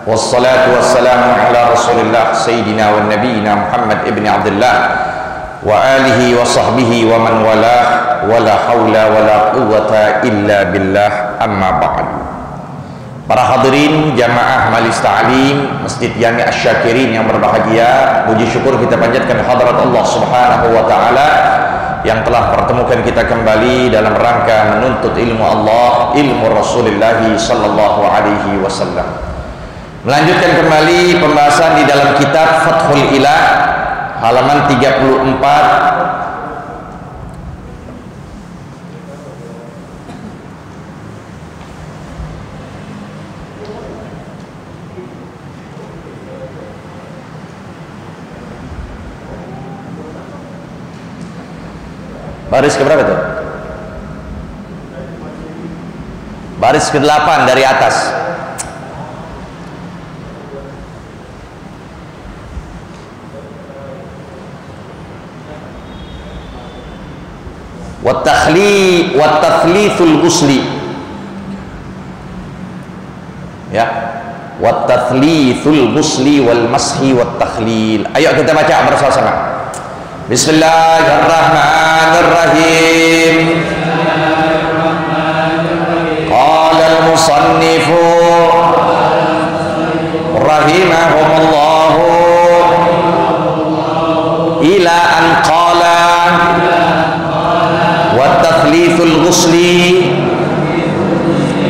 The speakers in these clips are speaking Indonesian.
wassalatu wassalamu ala rasulillah sayyidina wa nabiyina Muhammad ibn Abdullah wa alihi wa sahbihi wa man walah wa la hawla wa la quwwata illa billah, amma ba'd. Para hadirin jamaah Majelis Ta'lim Masjid Jami' Asy-Syakirin yang berbahagia, puji syukur kita panjatkan hadirat Allah Subhanahu wa taala yang telah pertemukan kita kembali dalam rangka menuntut ilmu Allah, ilmu Rasulullah sallallahu alaihi wasallam. Melanjutkan kembali pembahasan di dalam kitab Fathul Ilah halaman 34. Baris ke berapa tuh? Baris ke-8 dari atas. Wat-tathlithul ghusli. Ya. Wat-tathlithul ghusli wal mashi wat takhlil. Ayo kita baca bersama-sama. Bismillahirrahmanirrahim. Qala al-musannifu rahimahumullahu ila an qala wa tathlithul ghusli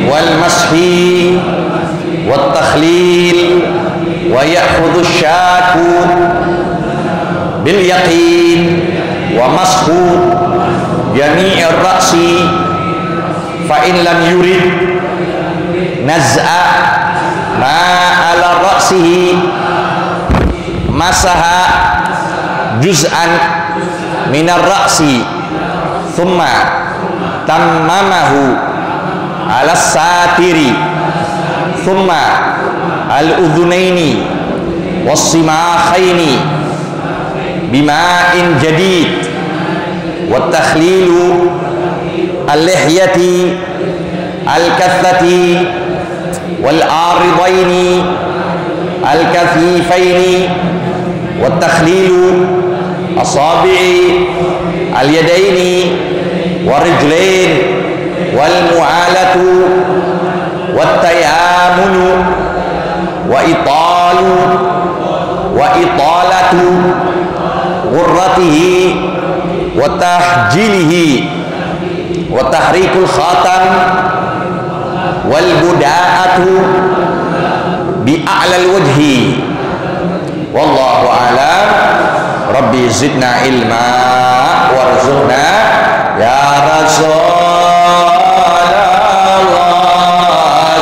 wal mashi wat takhlil wa ya'khudhu asy-syaku bil yaqin wa mashu jami'ir ra'si fa in lam yurid naz'a ma ala ra'sihi masaha juz'an minar ra'si thumma tammamahu ala satiri thumma al udhunaini was simakhaini bima'in jadid wa takhlilu al-lihyati al-kathati wal aridaini al-kathifaini wa takhlilu asabi'i al-yadaini wa rijlain wal mu'alatu wa tayamunu wa italu wa italatu ghurratihi wa tahjilihi wa tahrikul khatam wal buda'atu bi a'lal wajhi wallahu a'lam. Rabbi zidna ilma warzuqna ya Rasulullah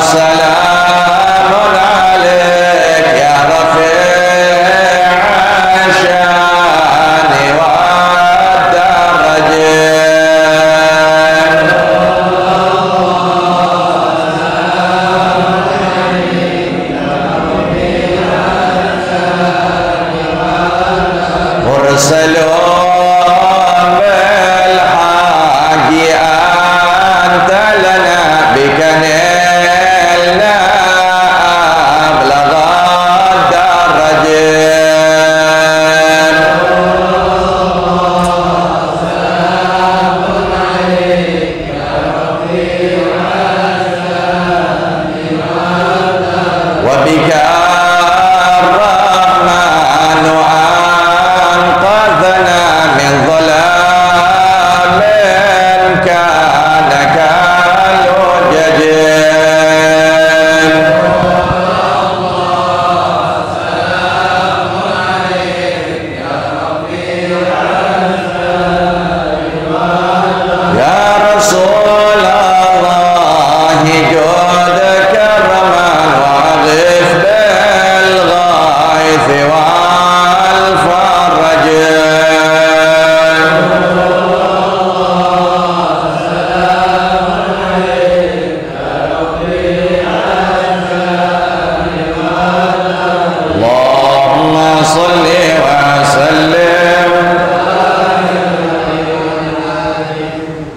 salamun alaik ya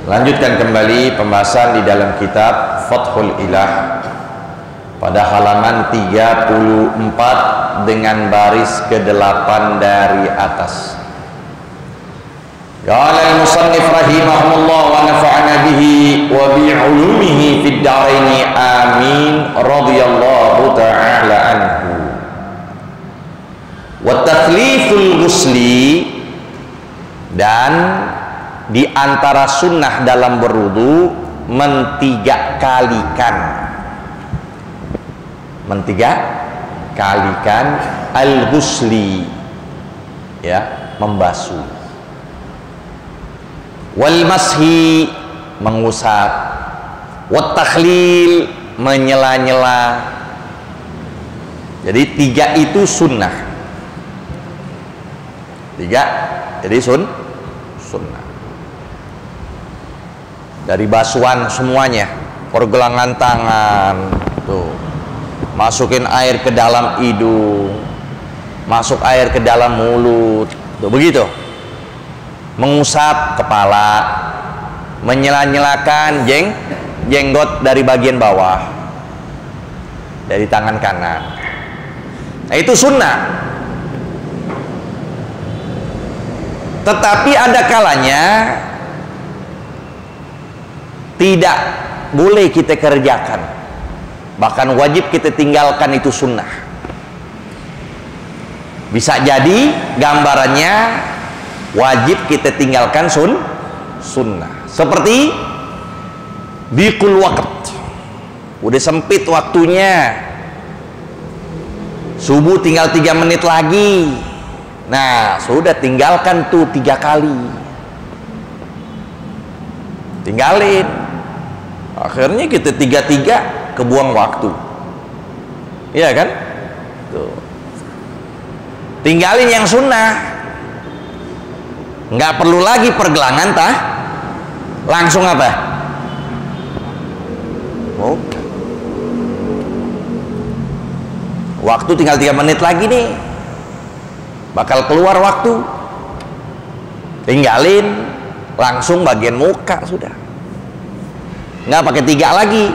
Lanjutkan kembali pembahasan di dalam kitab Fathul Ilah pada halaman 34 dengan baris ke-8 dari atas. Qala al-musannif rahimahullah wa nafa'ana bihi wa bi 'ulumihi fid dharain amin radhiyallahu ta'ala anhu. Wa tathlithul ghusli, dan di antara sunnah dalam berwudu mentiga kalikan al-ghusli, ya, membasuh, wal mashi, mengusap, wat takhlil, menyela-nyela. Jadi 3 itu sunnah. 3 jadi sunnah. Dari basuhan semuanya, pergelangan tangan, tuh, masukin air ke dalam hidung, masuk air ke dalam mulut, tuh, begitu. Mengusap kepala, menyela-nyelakan jenggot dari bagian bawah, dari tangan kanan. Nah, itu sunnah. Tetapi ada kalanya tidak boleh kita kerjakan, bahkan wajib kita tinggalkan, itu sunnah. Bisa jadi gambarannya wajib kita tinggalkan sunnah, seperti biqul waqt, udah sempit waktunya, subuh tinggal 3 menit lagi, nah sudah tinggalkan tuh 3 kali, tinggalin. Akhirnya kita 3 kebuang waktu, iya kan? Tuh. Tinggalin yang sunnah, nggak perlu lagi pergelangan langsung apa? Oh. Waktu tinggal 3 menit lagi nih, bakal keluar waktu, tinggalin langsung bagian muka, sudah, nggak pakai 3 lagi.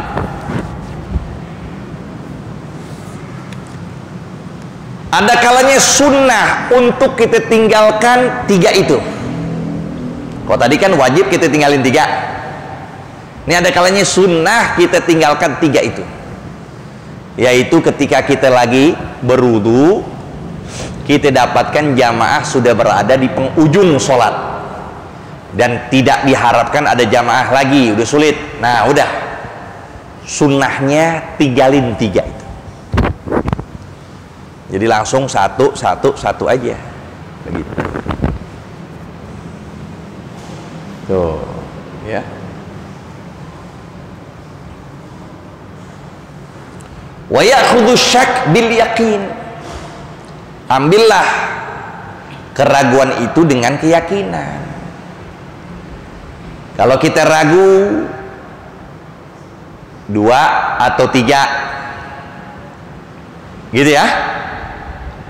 Ada kalanya sunnah untuk kita tinggalkan 3 itu. Kalau tadi kan wajib kita tinggalin 3, ini ada kalanya sunnah kita tinggalkan 3 itu, yaitu ketika kita lagi berwudu, kita dapatkan jamaah sudah berada di penghujung sholat dan tidak diharapkan ada jamaah lagi, udah sulit. Nah, udah, sunnahnya tinggalin 3 itu. Jadi langsung satu aja, begitu. Tuh, ya. Wa ya'khudhu syak bil yaqin. Ambillah keraguan itu dengan keyakinan. Kalau kita ragu 2 atau 3, gitu ya,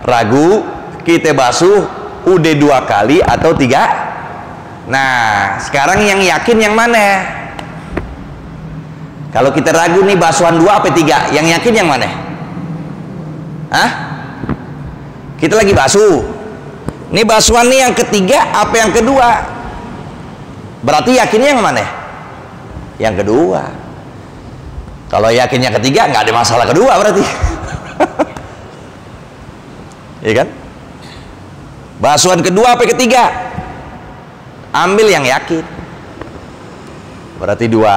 ragu, kita basuh udah 2 kali atau 3. Nah, sekarang yang yakin yang mana? Kalau kita ragu nih, basuhan 2 apa 3, yang yakin yang mana? Hah? Kita lagi basuh, ini basuhan nih yang ketiga apa yang kedua? Berarti yakinnya yang mana? Yang kedua. Kalau yakinnya ketiga, nggak ada masalah kedua berarti. Iya kan? Basuhan kedua apa ketiga? Ambil yang yakin, berarti 2.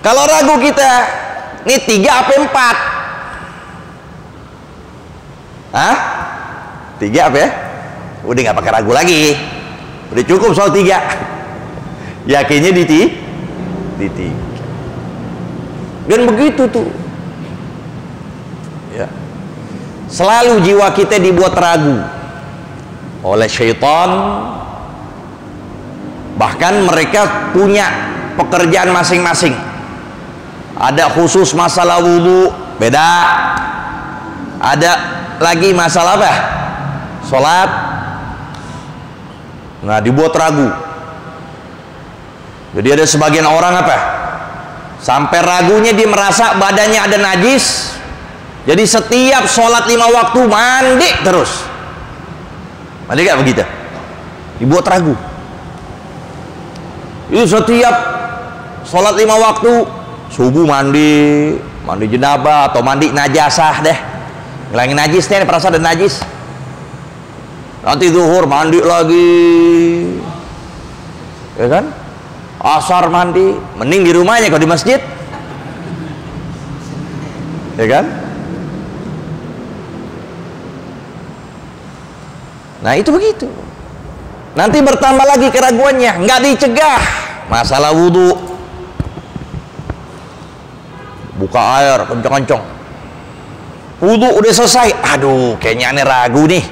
Kalau ragu kita, ini 3 apa 4? Hah? 3 apa ya? Udah nggak pakai ragu lagi, udah cukup soal 3. Yakinnya di 3. Dan begitu tuh, ya. Selalu jiwa kita dibuat ragu oleh syaitan. Bahkan mereka punya pekerjaan masing-masing. Ada khusus masalah wudhu, beda. Ada lagi masalah apa? Sholat. Nah, dibuat ragu. Jadi ada sebagian orang apa? Sampai ragunya dia merasa badannya ada najis. Jadi setiap sholat 5 waktu mandi terus. Mandi gak begitu? Dibuat ragu. Itu setiap sholat 5 waktu, subuh mandi, mandi jenabah atau mandi najasah deh, ngilangin najis deh, perasa ada najis. Nanti zuhur mandi lagi, ya kan? Asar mandi, mending di rumahnya kalau di masjid, ya kan? Nah itu begitu. Nanti bertambah lagi keraguannya, nggak dicegah. Masalah wudhu, buka air kencang-kencang, wudhu udah selesai, aduh kayaknya aneh ragu nih,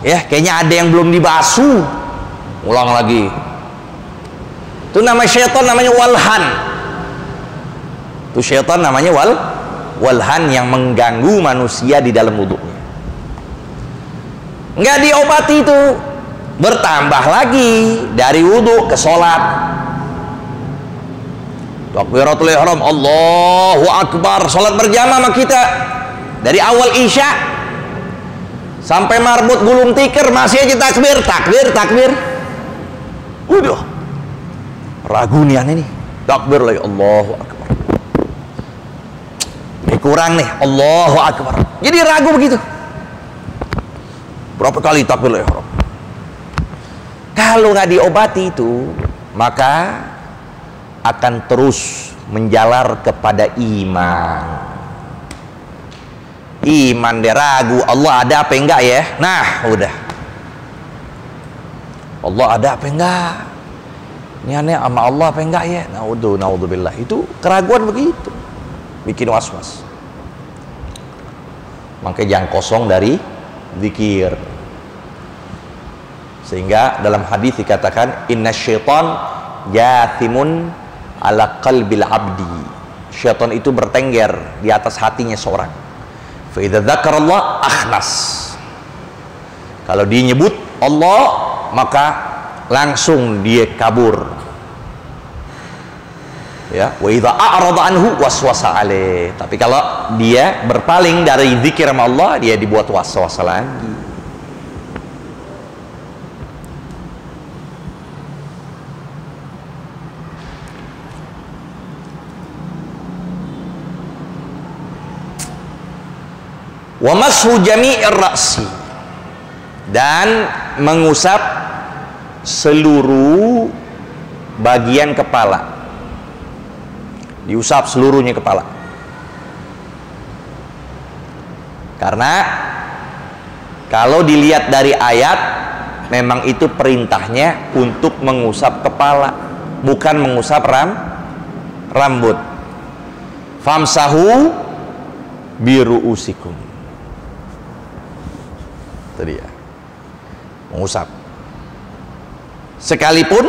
ya kayaknya ada yang belum dibasuh, ulang lagi. Itu nama syaitan, namanya walhan. Itu syaitan namanya walhan yang mengganggu manusia di dalam wudhunya. Nggak diobati itu, bertambah lagi dari wudhu ke sholat. Takbiratul ihram, Allahu Akbar, sholat berjamaah sama kita dari awal isya sampai marbut gulung tikar masih aja takbir, takbir, takbir. Udah ragu nih aneh nih, takbir lagi, Allahu Akbar. Ini kurang nih, Allahu Akbar. Jadi ragu begitu. Berapa kali takbir ihram? Kalau nggak diobati itu, maka akan terus menjalar kepada iman. Iman dia ragu, Allah ada apa enggak ya? Nah, udah. Allah ada apa enggak? Ini aneh sama Allah apa enggak ya? Naudzubillah. Itu keraguan begitu. Bikin was-was. Makanya jangan kosong dari zikir. Sehingga dalam hadis dikatakan inna syaitan jathimun ala qalbil abdi. Syaitan itu bertengger di atas hatinya seorang. Fa idza dzakarallah akhnas. Kalau dia nyebut Allah, maka langsung dia kabur. Ya, wa idza a'rada anhu waswasa alaih. Tapi kalau dia berpaling dari zikir sama Allah, dia dibuat waswas lagi. Wa mashu jami'ir ra'si, dan mengusap seluruh bagian kepala, diusap seluruhnya kepala. Karena kalau dilihat dari ayat, memang itu perintahnya untuk mengusap kepala, bukan mengusap rambut. Famsahu biru'usikum. Tadi ya, mengusap. Sekalipun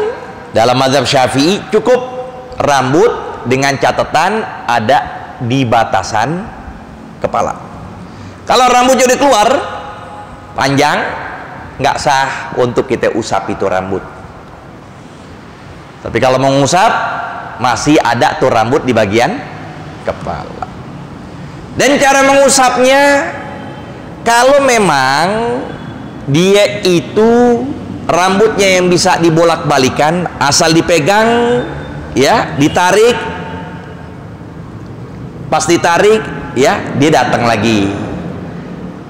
dalam mazhab Syafi'i cukup rambut dengan catatan ada di batasan kepala. Kalau rambutnya udah keluar panjang, nggak sah untuk kita usap itu rambut. Tapi kalau mau mengusap, masih ada tuh rambut di bagian kepala. Dan cara mengusapnya, kalau memang dia itu rambutnya yang bisa dibolak-balikan, asal dipegang, ya, ditarik, pas ditarik, ya, dia datang lagi,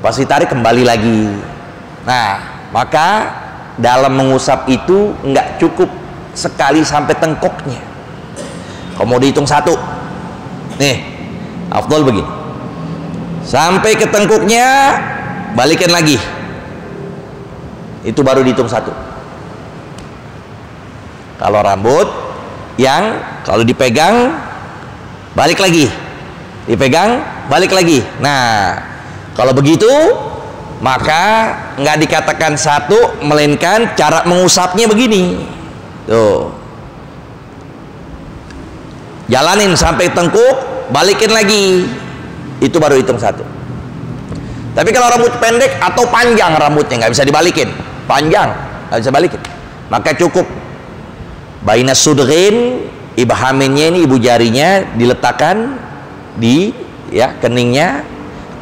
pas ditarik kembali lagi. Nah, maka dalam mengusap itu nggak cukup sekali sampai tengkoknya. Kalau mau dihitung satu, nih, afdol begini. Sampai ke tengkuknya, balikin lagi, itu baru dihitung satu. Kalau rambut yang kalau dipegang balik lagi, dipegang balik lagi. Nah, kalau begitu maka nggak dikatakan satu, melainkan cara mengusapnya begini. Tuh, jalanin sampai tengkuk, balikin lagi, itu baru hitung satu. Tapi kalau rambut pendek atau panjang rambutnya nggak bisa dibalikin, panjang nggak bisa balikin, maka cukup baina sudghin ibhaminnya ini, ibu jarinya diletakkan di keningnya,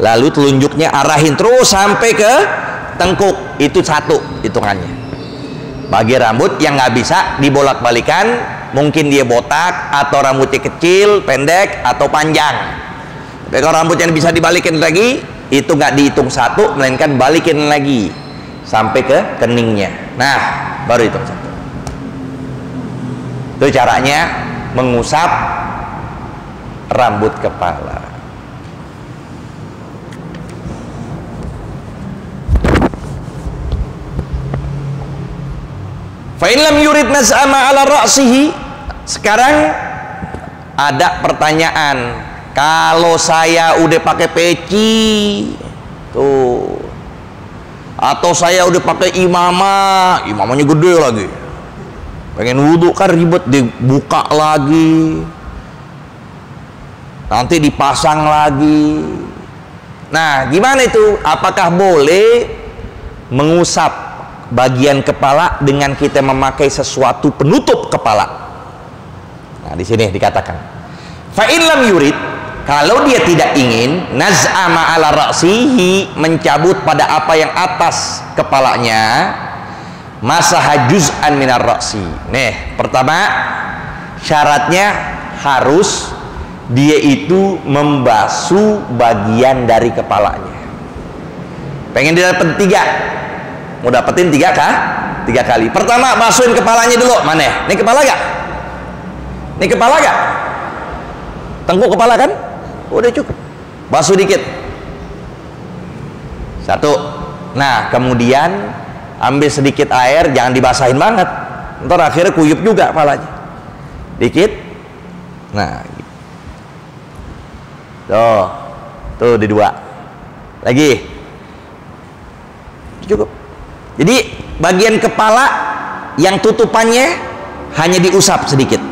lalu telunjuknya arahin terus sampai ke tengkuk, itu satu hitungannya. Bagi rambut yang nggak bisa dibolak-balikan, mungkin dia botak atau rambutnya kecil, pendek atau panjang. Tapi kalau rambutnya bisa dibalikin lagi, itu nggak dihitung satu, melainkan balikin lagi sampai ke keningnya. Nah, baru hitung satu. Itu caranya mengusap rambut kepala. Fa in lam yurid naz'ama ala ra'sihi. Sekarang ada pertanyaan, kalau saya udah pakai peci tuh, atau saya udah pakai imamahnya gede lagi, pengen wudhu kan ribet, dibuka lagi, nanti dipasang lagi. Nah, gimana itu? Apakah boleh mengusap bagian kepala dengan kita memakai sesuatu penutup kepala? Nah, di sini dikatakan, fa in lam yurid, kalau dia tidak ingin naz'ama ala ra'sihi, mencabut pada apa yang atas kepalanya, masaha juz'an minar ra'si. Nih, pertama syaratnya harus dia itu membasuh bagian dari kepalanya. Pengen didapat 3, mau dapetin 3 kah? 3 kali. Pertama basuhin kepalanya dulu. Mana? Ini kepala gak? Ini kepala gak? Tengkuk kepala kan? Udah cukup, basuh dikit. 1. Nah, kemudian ambil sedikit air, jangan dibasahin banget, ntar akhirnya kuyup juga kepalanya. Dikit. Nah, tuh di 2 lagi, cukup. Jadi bagian kepala yang tutupannya hanya diusap sedikit.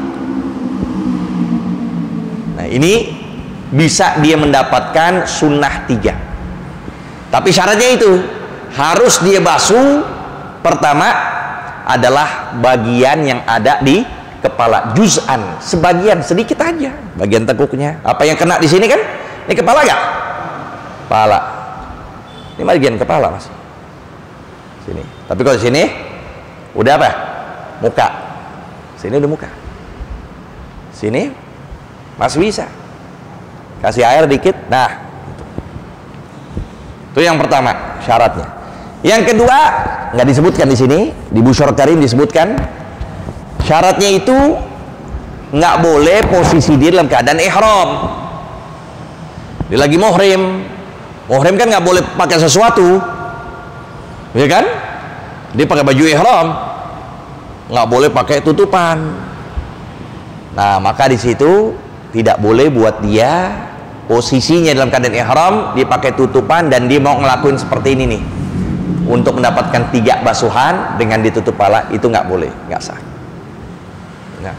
Nah, ini bisa dia mendapatkan sunnah 3. Tapi syaratnya itu harus dia basuh. Pertama adalah bagian yang ada di kepala, juz'an, sebagian sedikit aja, bagian tengkuknya. Apa yang kena di sini kan? Ini kepala gak? Kepala. Ini bagian kepala masih. Sini. Tapi kalau di sini udah apa? Muka. Sini udah muka. Sini masih bisa. Kasih air dikit. Nah, itu yang pertama syaratnya. Yang kedua nggak disebutkan di sini, di Busyra Karim disebutkan syaratnya itu nggak boleh posisi dia dalam keadaan ihram. Dia lagi muhrim. Muhrim kan nggak boleh pakai sesuatu, ya kan? Dia pakai baju ihram, nggak boleh pakai tutupan. Nah, maka di situ tidak boleh buat dia posisinya dalam keadaan ihram, dia pakai tutupan dan dia mau ngelakuin seperti ini nih, untuk mendapatkan 3 basuhan dengan ditutup kepala, itu nggak boleh, nggak sah. Nah,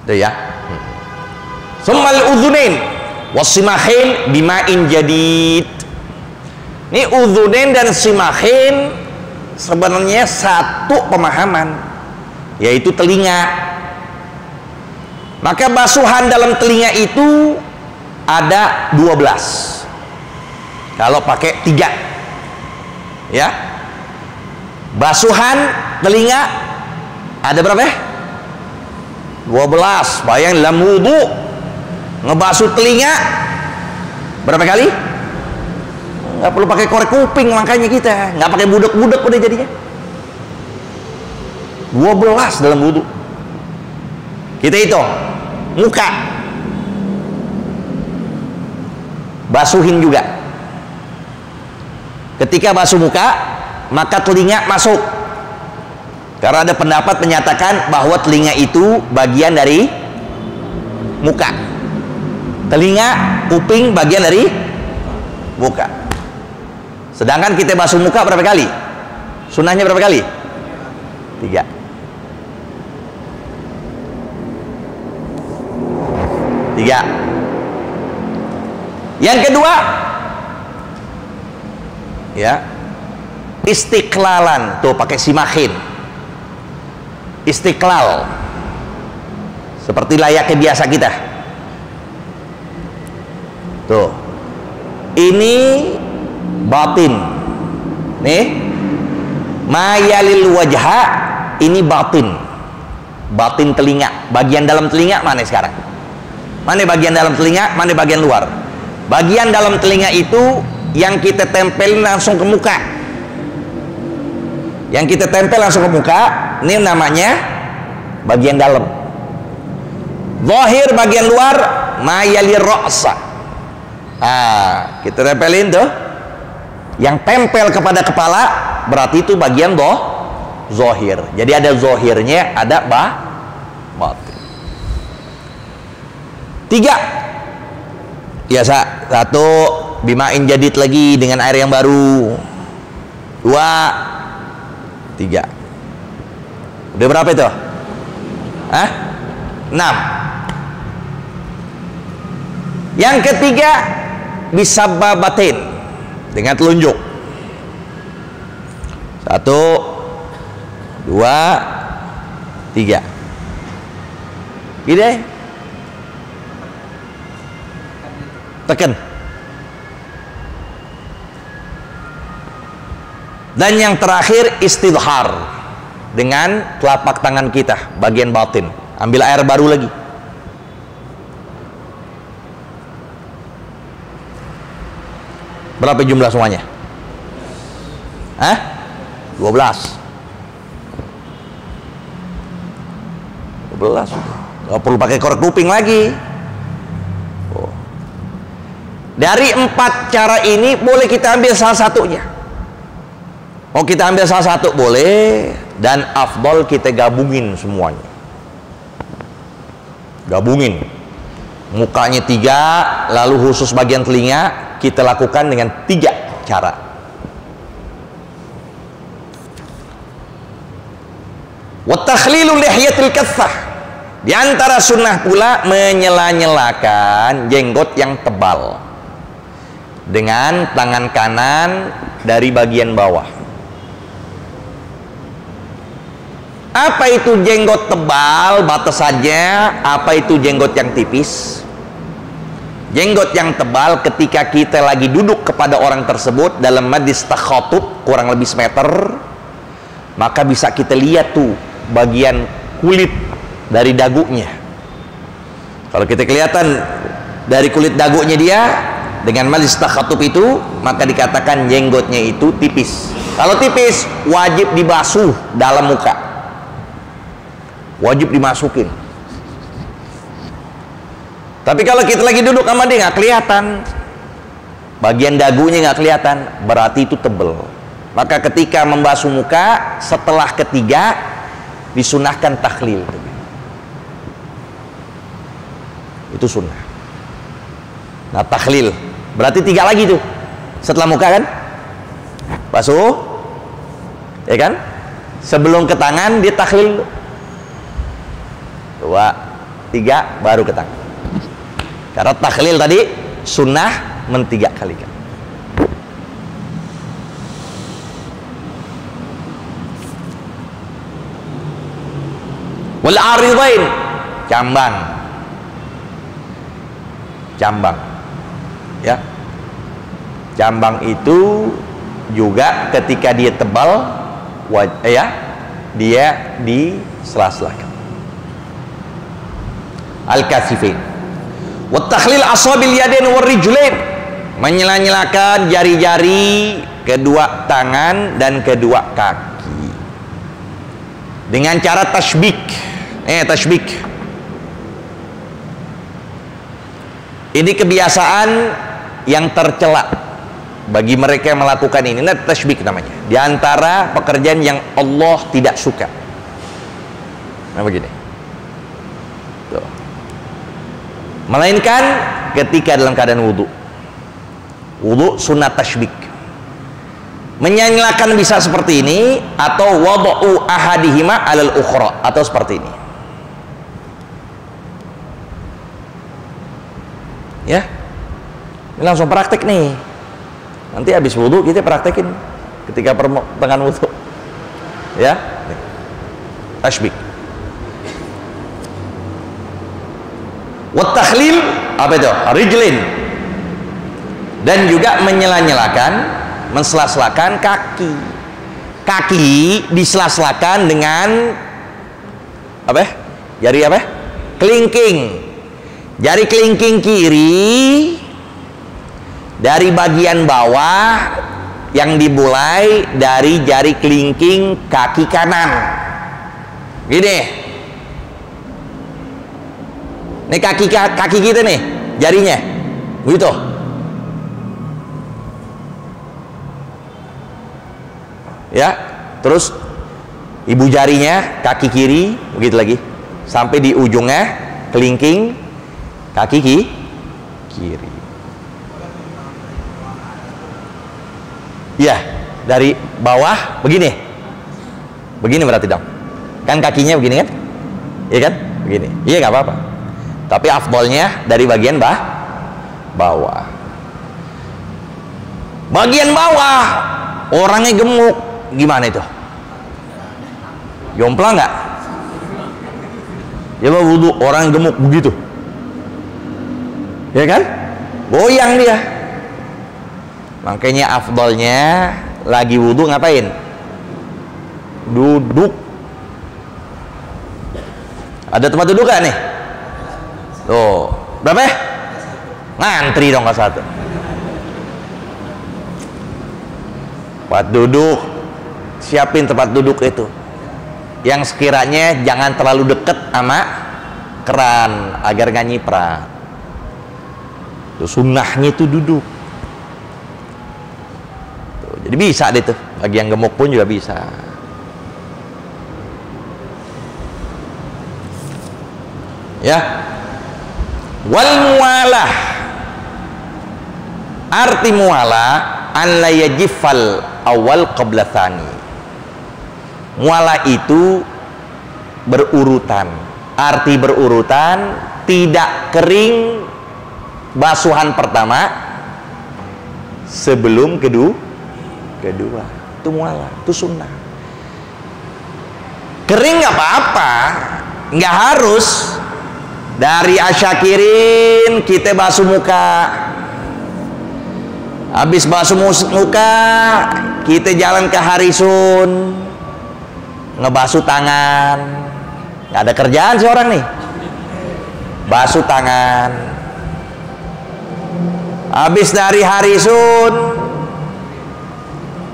itu ya. Summal udhunain wasimahin bima'in jadid. Ini udhunain dan simahin sebenarnya satu pemahaman, yaitu telinga. Maka basuhan dalam telinga itu ada 12 kalau pakai 3 ya. Basuhan telinga ada berapa ya? 12. Bayang dalam wudu ngebasuh telinga berapa kali? Nggak perlu pakai korek kuping, makanya kita nggak pakai budek-budek udah jadinya. 12 dalam wudu. Kita hitung muka, basuhin juga. Ketika basuh muka, maka telinga masuk, karena ada pendapat menyatakan bahwa telinga itu bagian dari muka. Telinga, kuping bagian dari muka. Sedangkan kita basuh muka berapa kali? Sunnahnya berapa kali? 3. 3. Yang kedua ya, istiqlalan, tuh pakai simahin. istiqlal seperti layaknya biasa kita. Tuh, ini batin nih, mayalil wajha, ini batin telinga. Bagian dalam telinga mana sekarang? Mana bagian dalam telinga, mana bagian luar? Bagian dalam telinga itu yang kita tempelin langsung ke muka. Yang kita tempel langsung ke muka, ini namanya bagian dalam. Zahir bagian luar, mayalir ra'sa. Kita tempelin tuh. Yang tempel kepada kepala berarti itu bagian zahir. Jadi ada zahirnya, ada batin. 3. Biasa. 1, bimain jadid lagi dengan air yang baru. 2, 3. Udah berapa itu? 6. Yang ketiga, bisababatin, dengan telunjuk. 1, 2, 3. Gini, tekan. Dan yang terakhir istidhar, dengan telapak tangan kita bagian batin. Ambil air baru lagi. Berapa jumlah semuanya? 12. 12. Gak perlu pakai korek kuping lagi. Dari 4 cara ini boleh kita ambil salah satunya. Kita ambil salah satu boleh, dan afdol kita gabungin semuanya. Gabungin. Mukanya 3, lalu khusus bagian telinga kita lakukan dengan 3 cara. Wa takhlilu lihyatil kaffah. Di antara sunnah pula menyela-nyelakan jenggot yang tebal dengan tangan kanan dari bagian bawah. Apa itu jenggot tebal? Batasannya apa itu jenggot yang tipis? Jenggot yang tebal ketika kita lagi duduk kepada orang tersebut dalam majlis takhatub kurang lebih semeter, maka bisa kita lihat tuh bagian kulit dari dagunya. Kalau kita kelihatan dari kulit dagunya dia dengan majlis takhatub itu, maka dikatakan jenggotnya itu tipis. Kalau tipis wajib dibasuh dalam muka, wajib dimasukin. Tapi kalau kita lagi duduk sama dia nggak kelihatan, bagian dagunya nggak kelihatan, berarti itu tebel. Maka ketika membasuh muka setelah ketiga disunahkan takhlil. Itu sunnah. Nah, takhlil berarti 3 lagi tuh setelah muka kan, basuh, ya kan? Sebelum ke tangan dia takhlil 2, 3 baru ke tangan. Karena takhlil tadi sunnah men-3 kali kan. Wal aridain, cambang. Cambang. Ya. Cambang itu juga ketika dia tebal dia disela-selakan. Al-kasifain. Wa takhlil asabil yadain war rijlain, menyela-nyelakan jari-jari kedua tangan dan kedua kaki dengan cara tasbik. Tasbik ini kebiasaan yang tercela bagi mereka yang melakukan ini. Nah, tasbik namanya, di antara pekerjaan yang Allah tidak suka. Nah, begini tuh. Melainkan ketika dalam keadaan wudhu. Wudhu sunat tasbik. Menyanyalakan bisa seperti ini, atau wada'u ahadihima alal ukhra, atau seperti ini. Ya, ini langsung praktek nih. Nanti habis wudhu kita praktekin ketika pertengahan wudhu. Ya, tasbik. Wat takhlil apa itu? Rijlin. Dan juga menyela-nyelakan, mensela-selakan kaki. Kaki disela-selakan dengan apa? Jari apa? Kelingking. Jari kelingking kiri dari bagian bawah yang dimulai dari jari kelingking kaki kanan. Gini. Ini kaki kita nih, jarinya. Begitu. Ya, terus ibu jarinya kaki kiri, begitu lagi. Sampai di ujungnya kelingking kaki kiri. Ya, dari bawah begini. Begini berarti dong. Kan kakinya begini kan? Iya kan? Begini. Iya nggak apa-apa. Tapi afdolnya dari bagian bawah. Bagian bawah orangnya gemuk, gimana itu? Jomplang nggak? Ya wudhu orang gemuk begitu, ya kan? Goyang dia. Makanya afdolnya lagi wudhu ngapain? Duduk. Ada tempat duduk gak nih? Tuh, berapa ya? Ngantri dong ke satu. Tempat duduk, siapin tempat duduk itu yang sekiranya jangan terlalu deket sama keran agar gak nyiprat. Tuh, sunnahnya itu duduk. Tuh, jadi bisa deh tuh, bagi yang gemuk pun juga bisa. Ya. Wal mualah, arti mualah an la yajifal awal qabla tsani. Mualah itu berurutan. Arti berurutan, tidak kering basuhan pertama sebelum kedua. Itu mualah, itu sunnah. Kering nggak apa-apa, nggak harus. Dari asyakirin kita basuh muka, habis basuh muka kita jalan ke harisun ngebasuh tangan. Nggak ada kerjaan sih orang nih, basuh tangan. Habis dari harisun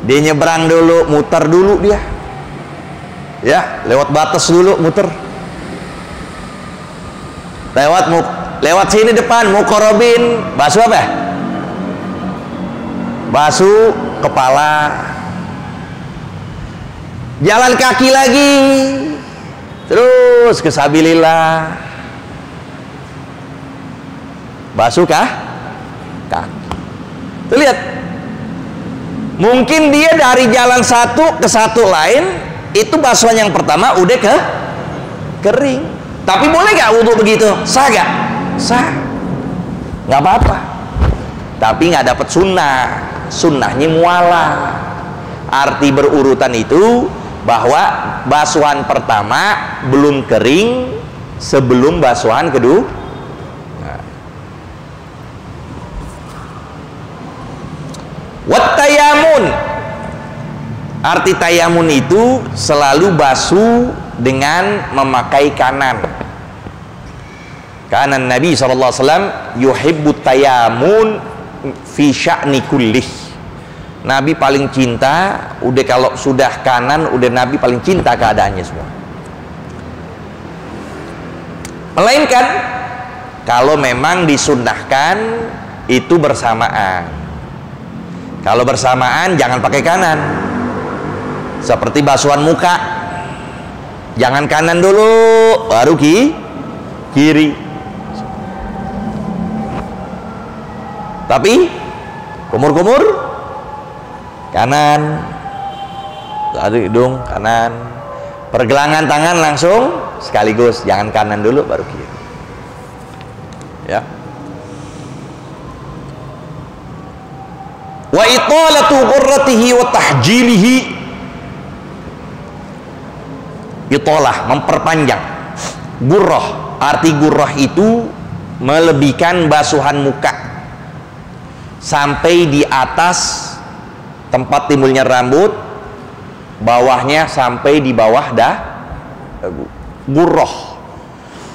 dia nyebrang dulu, muter dulu dia, ya lewat batas dulu muter. Lewat sini depan mukorobin, basuh apa? Basuh kepala. Jalan kaki lagi, terus ke sabilillah, basuh kaki. Tuh lihat, mungkin dia dari jalan satu ke satu lain itu basuhan yang pertama udah kering. Tapi boleh gak wudhu begitu? Sah gak? Sah, nggak apa-apa. Tapi nggak dapat sunnah. Sunnahnya mualah. Arti berurutan itu bahwa basuhan pertama belum kering sebelum basuhan kedua. Wat tayamun, arti tayamun itu selalu basuh dengan memakai kanan. Karena Nabi SAW yuhibbut tayamun fi sya'ni kullih. Nabi paling cinta, udah kalau sudah kanan, udah Nabi paling cinta keadaannya semua. Melainkan kalau memang disunnahkan itu bersamaan. Kalau bersamaan jangan pakai kanan. Seperti basuhan muka, jangan kanan dulu, baru kiri. Tapi kumur-kumur kanan, lalu hidung kanan, pergelangan tangan langsung sekaligus, jangan kanan dulu baru kiri. Ya. Wa italatu ghurratihi wa tahjilihi. Italah, memperpanjang. Gurrah, arti gurrah itu melebihkan basuhan muka sampai di atas tempat timbulnya rambut, bawahnya sampai di bawah gurroh.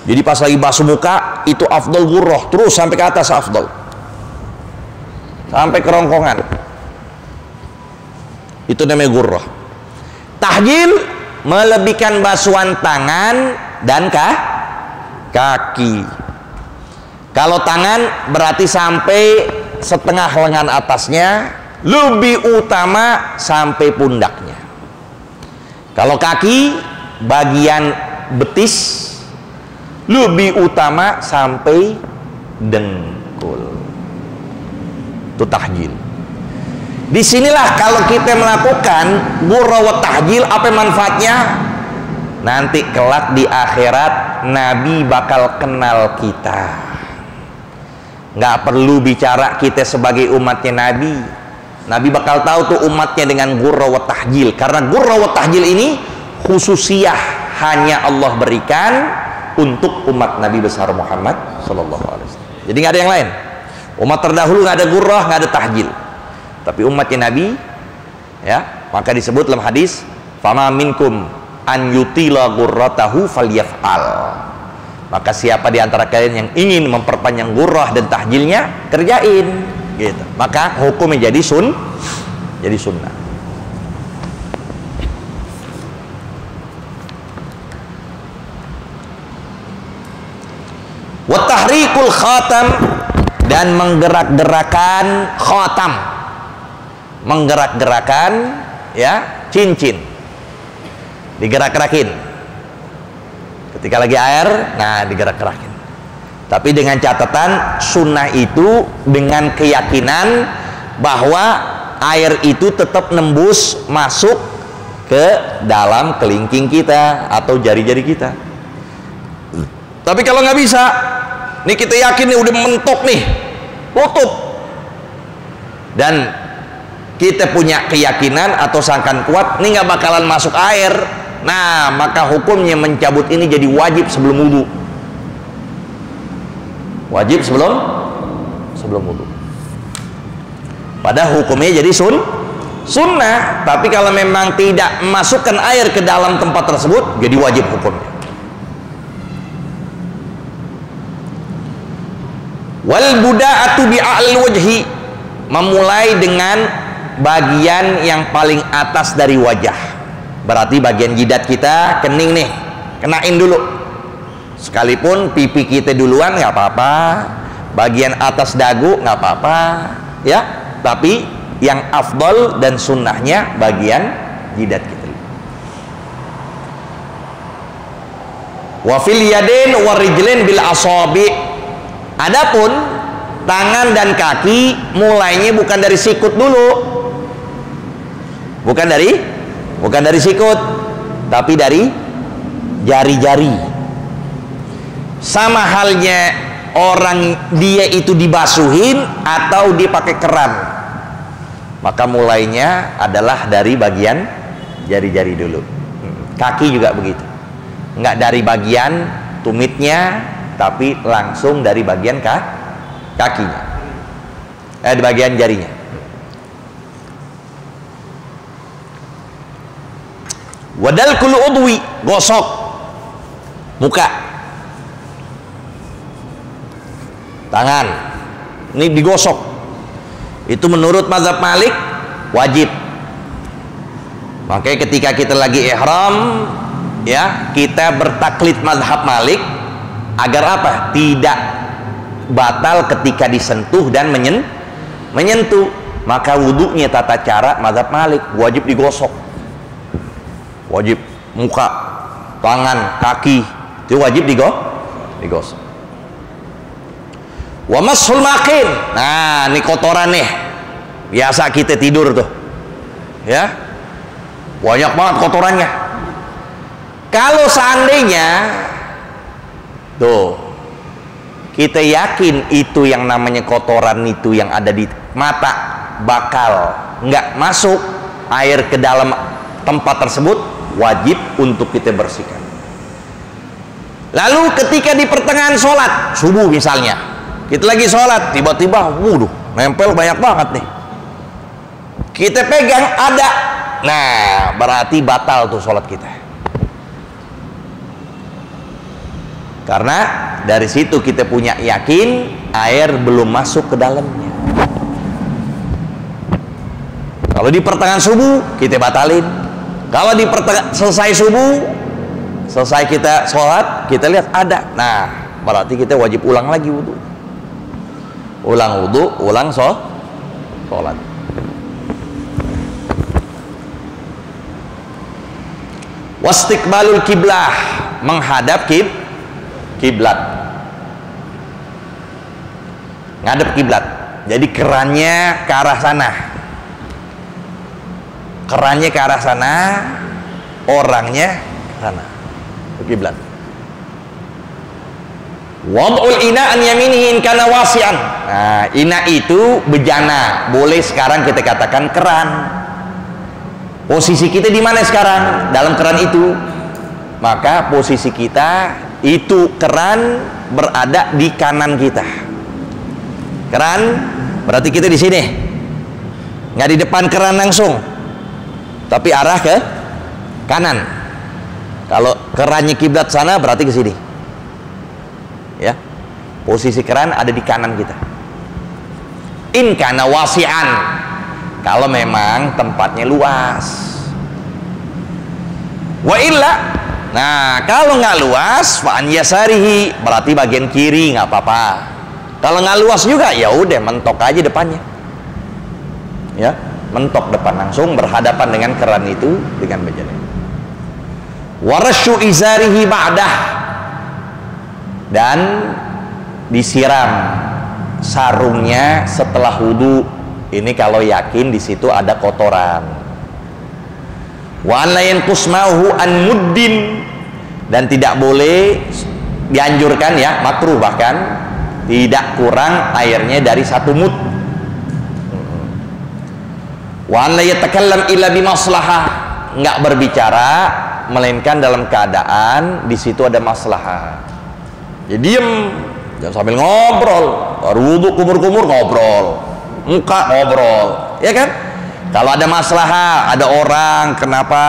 Jadi pas lagi basuh muka itu afdal gurroh, terus sampai ke atas afdal, sampai kerongkongan, itu namanya gurroh. Tahjil melebihkan basuhan tangan dan kaki. Kalau tangan berarti sampai setengah lengan atasnya, lebih utama sampai pundaknya. Kalau kaki bagian betis, lebih utama sampai dengkul. Itu tahjil. Disinilah kalau kita melakukan gurra wa tahjil, apa manfaatnya? Nanti kelak di akhirat Nabi bakal kenal kita. Nggak perlu bicara kita sebagai umatnya Nabi. Nabi bakal tahu tuh umatnya dengan gurra wa tahjil. Karena gurra wa tahjil ini khususiyah hanya Allah berikan untuk umat Nabi besar Muhammad sallallahu alaihi wasallam. Jadi nggak ada yang lain. Umat terdahulu nggak ada gurrah, nggak ada tahjil. Tapi umatnya Nabi, ya, maka disebut dalam hadis, "Fama minkum an yutila gurratahu falyaf'al." Maka siapa di antara kalian yang ingin memperpanjang gurrah dan tahjilnya, kerjain, gitu. Maka hukumnya jadi sunnah. Wa tahrikul khatam, dan menggerak-gerakan khatam, menggerak-gerakan ya cincin, digerak-gerakin. Ketika lagi air, nah digerak-gerakin. Tapi dengan catatan sunnah itu dengan keyakinan bahwa air itu tetap nembus masuk ke dalam kelingking kita atau jari-jari kita. Tapi kalau nggak bisa, nih kita yakin nih udah mentok nih, tutup, dan kita punya keyakinan atau sangkaan kuat nih nggak bakalan masuk air, nah maka hukumnya mencabut ini jadi wajib sebelum wudu. Wajib sebelum wudu. Padahal hukumnya jadi sunnah. Tapi kalau memang tidak memasukkan air ke dalam tempat tersebut, jadi wajib hukumnya. Wal buda'atu bi'al wajhi, memulai dengan bagian yang paling atas dari wajah. Berarti bagian jidat kita kening nih, kenain dulu. Sekalipun pipi kita duluan nggak apa-apa, bagian atas dagu nggak apa-apa, ya. Tapi yang afdal dan sunnahnya bagian jidat kita. Wa fil yadain wa rijlain bil asabi. Adapun tangan dan kaki mulainya bukan dari sikut dulu, bukan dari sikut, tapi dari jari-jari. Sama halnya orang dia itu dibasuhin atau dia pakai keran, maka mulainya adalah dari bagian jari-jari dulu. Kaki juga begitu, nggak dari bagian tumitnya, tapi langsung dari bagian kakinya, di bagian jarinya. Wadal kul udwi, gosok muka, tangan, ini digosok. Itu menurut mazhab Malik wajib. Makanya ketika kita lagi ihram, ya, kita bertaklid mazhab Malik agar apa? Tidak batal ketika disentuh dan menyentuh. Maka wudhunya tata cara mazhab Malik wajib digosok. Wajib muka, tangan, kaki, itu wajib digosok. Wa mashul makin, nah ini kotoran nih, biasa kita tidur tuh, ya, banyak banget kotorannya. Kalau seandainya tuh kita yakin itu yang namanya kotoran itu yang ada di mata bakal nggak masuk air ke dalam tempat tersebut, wajib untuk kita bersihkan. Lalu ketika di pertengahan sholat subuh misalnya, kita lagi sholat, tiba-tiba wuduh, nempel banyak banget nih, kita pegang ada, nah berarti batal tuh sholat kita. Karena dari situ kita punya yakin air belum masuk ke dalamnya. Kalau di pertengahan subuh kita batalin. Kalau di selesai subuh, selesai kita sholat, kita lihat ada, nah berarti kita wajib ulang lagi wudu. Ulang wudu, ulang sholat. Wastiqbalul kiblah, menghadap kiblat, ngadep kiblat. Jadi kerannya ke arah sana, kerannya ke arah sana, orangnya ke sana, ke kiblat. Wad'ul ina an yaminihi kana wasi'an. Nah, ina itu bejana, boleh sekarang kita katakan keran. Posisi kita di mana sekarang? Dalam keran itu. Maka posisi kita itu keran berada di kanan kita. Keran berarti kita di sini. Nggak di depan keran langsung. Tapi arah ke kanan. Kalau kerannya kiblat sana berarti ke sini. Ya. Posisi keran ada di kanan kita. In kana wasi'an. Kalau memang tempatnya luas. Wa illa, nah kalau nggak luas, fa'an yasarihi, berarti bagian kiri nggak apa-apa. Kalau nggak luas juga ya udah mentok aja depannya. Ya, mentok depan langsung berhadapan dengan keran itu dengan bejana. Warasyu izarihi ba'dah, dan disiram sarungnya setelah wudu. Ini kalau yakin di situ ada kotoran. Wa an la yanqus ma'hu an muddin, dan tidak boleh, dianjurkan ya, makruh bahkan tidak kurang airnya dari 1 mud. Wa an la yatakallam illa bimaslahah, enggak berbicara melainkan dalam keadaan di situ ada maslahah. Ya diem, jangan sambil ngobrol, baru wudu kumur-kumur ngobrol, muka ngobrol, ya kan? Kalau ada masalah, ada orang kenapa,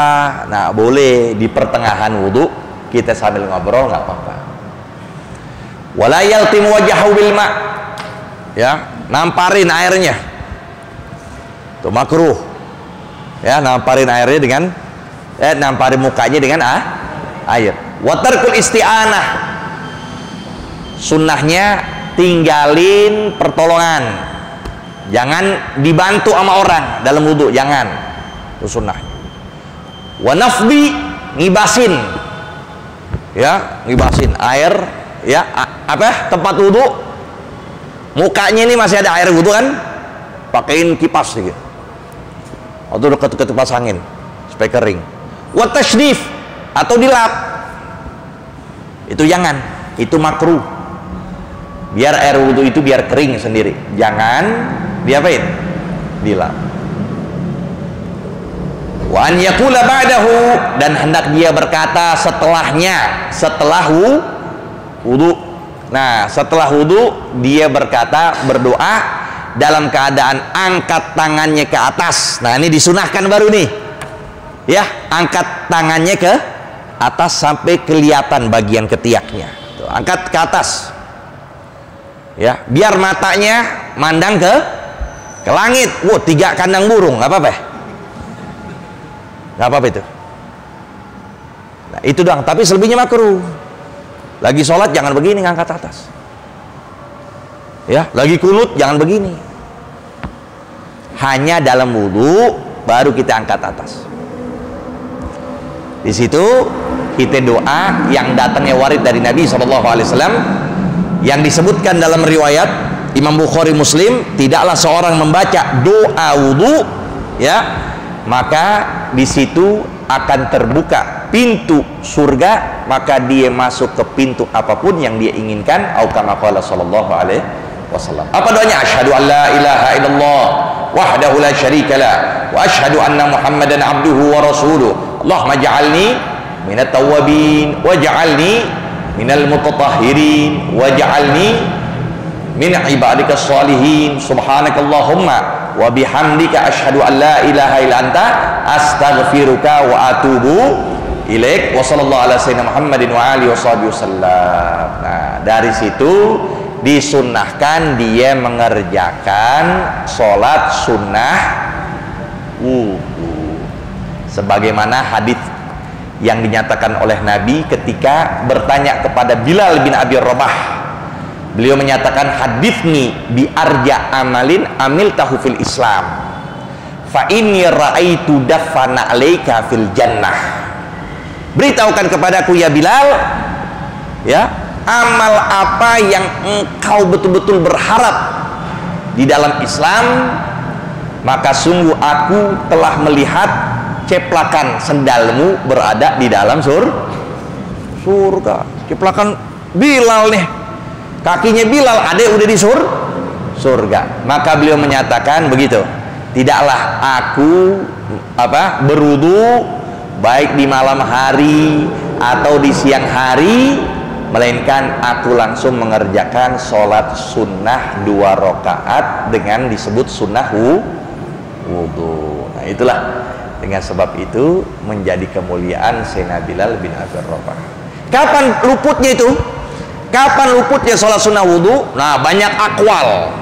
nah boleh di pertengahan wudhu kita sambil ngobrol, nggak apa-apa. Wala yaltim wajahu bil ma', ya, namparin airnya, itu makruh, ya, namparin airnya dengan, namparin mukanya dengan air. Wa tarkul isti'anah, sunnahnya tinggalin pertolongan. Jangan dibantu sama orang dalam wudhu, jangan. Itu sunnah. Wa nafdi, ngibasin, ya, ngibasin air, ya, apa, tempat wudhu, mukanya ini masih ada air wudhu kan, pakein kipas gitu, atau dekat kipas angin supaya kering. Wa tashdif, atau dilap, itu jangan, itu makruh. Biar air wudhu itu biar kering sendiri, jangan diapain? Dilap. Wa an yaqula ba'dahu, dan hendak dia berkata setelahnya, setelah wudu. Nah, setelah wudu dia berkata, berdoa dalam keadaan angkat tangannya ke atas. Nah, ini disunahkan baru nih. Ya, angkat tangannya ke atas sampai kelihatan bagian ketiaknya. Tuh, angkat ke atas. Ya, biar matanya mandang ke langit. Wow, 3 kandang burung, nggak apa-apa, nggak apa-apa itu. Nah, itu doang, tapi selebihnya makruh. Lagi sholat jangan begini, ngangkat atas. Ya, lagi kunut jangan begini. Hanya dalam wudhu baru kita angkat atas. Di situ kita doa yang datangnya warid dari Nabi SAW, yang disebutkan dalam riwayat Imam Bukhari Muslim, tidaklah seorang membaca doa wudu, ya, maka di situ akan terbuka pintu surga, maka dia masuk ke pintu apapun yang dia inginkan. Au kama qala sallallahu alaihi wasallam. Apa doanya? Asyhadu an la ilaha illallah wahdahu la syarika la, wa asyhadu anna Muhammadan abduhu wa rasuluh. Allahumma ja'alni minat tawwabin wa ja'alni minal mutatahhirin waj'alni min ibadika sholihin subhanakallahumma wa bihamdika asyhadu an la ilaha illa anta astaghfiruka wa atubu ilaik wa sallallahu ala sayyidina Muhammadin wa alihi wasallam. Nah, dari situ disunnahkan dia mengerjakan sholat sunnah wudu sebagaimana hadis yang dinyatakan oleh Nabi ketika bertanya kepada Bilal bin Abi Rabah. Beliau menyatakan, hadithni bi arja amalin amil tahu fil Islam fa inni ra'aitu dafana alaika fil jannah. Beritahukan kepadaku ya Bilal, ya, amal apa yang engkau betul-betul berharap di dalam Islam, maka sungguh aku telah melihat ceplakan sendalmu berada di dalam surga. Ceplakan Bilal nih, kakinya Bilal ada udah di surga. Maka beliau menyatakan begitu, tidaklah aku berwudu baik di malam hari atau di siang hari, melainkan aku langsung mengerjakan sholat sunnah 2 rakaat dengan disebut sunnah wudu. Nah, itulah dengan sebab itu menjadi kemuliaan Sayyidina Bilal bin Abi Rabah. Kapan luputnya itu? Kapan luputnya sholat sunnah wudu? Nah, banyak akwal,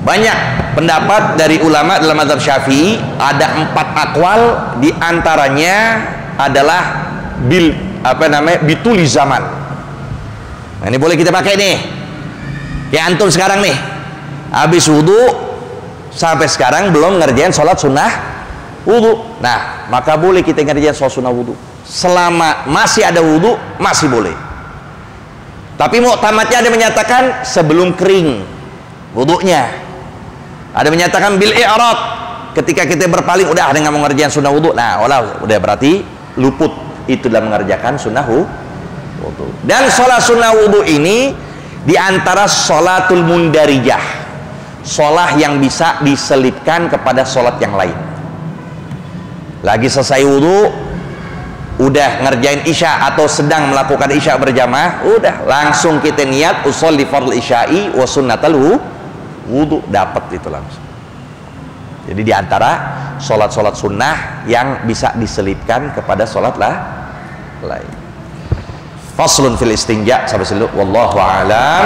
banyak pendapat dari ulama dalam mazhab Syafi'i. Ada 4 akwal, diantaranya adalah bituli zaman. Nah, ini boleh kita pakai nih. Kayak antum sekarang nih, habis wudu sampai sekarang belum ngerjain sholat sunnah wudu. Nah, maka boleh kita ngerjain sholat sunnah wudu. Selama masih ada wudu, masih boleh. Tapi muktamadnya ada menyatakan sebelum kering wudunya. Ada menyatakan bil i'rad, ketika kita berpaling udah ada nggak mau ngerjain sunnah wudu. Nah, udah berarti luput itu dalam mengerjakan sunnah wudu. Dan sholat sunnah wudu ini diantara sholatul mundarijah, sholat yang bisa diselipkan kepada sholat yang lain. Lagi selesai wudu, udah ngerjain isya atau sedang melakukan isya berjamaah, udah langsung kita niat usolli fardhu isya'i wa sunnatal wudu, dapat itu langsung. Jadi diantara sholat-sholat sunnah yang bisa diselipkan kepada sholat lain. Faslun fil istinja, sampai situ wallahu a'lam.